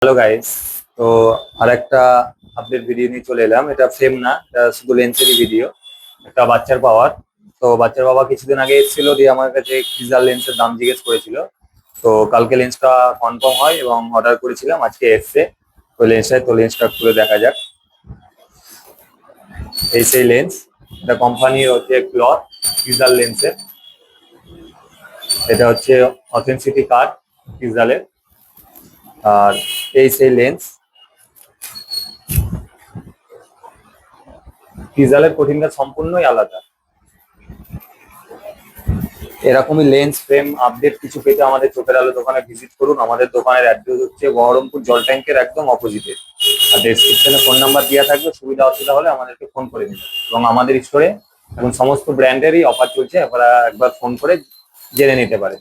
Hello guys. তো আরেকটা update video নিয়ে চলে এলাম। এটা ফ্রেম না, এটা শুধু লেন্সেরই ভিডিও। একটা বাচ্চার পাওয়ার। তো বাচ্চার বাবা কিছুদিন আগে এসেছিল, দিয়ে আমার কাছে কিজার লেন্সের দাম জিজ্ঞেস করেছিল। তো কালকে লেন্সটা কনফার্ম হয় এবং অর্ডার করেছিলাম, আজকে এসছে। তো লেন্সটা খুলে দেখা যাক। এই সেই লেন্স, এটা কোম্পানির হচ্ছে ক্লথ কিজার লেন্সের। এটা হচ্ছে অথেন্টিসিটি কার্ড কিজালের। আর এই সেই লেন্স। কিজালের কোটিংটা সম্পূর্ণই আলাদা। এরকমই লেন্স ফ্রেম আপডেট কিছু পেতে আমাদের চোখের আলো দোকানে ভিজিট করুন। আমাদের দোকানের অ্যাড্রেস হচ্ছে বহরমপুর জল ট্যাঙ্কের একদম অপোজিটে। আর ডেসক্রিপশনে ফোন নাম্বার দেওয়া থাকবে, সুবিধা অসুবিধা হলে আমাদেরকে ফোন করে নিন। এবং আমাদের স্টোরে এখন সমস্ত ব্র্যান্ডেরই অফার চলছে, আপনারা একবার ফোন করে জেনে নিতে পারেন।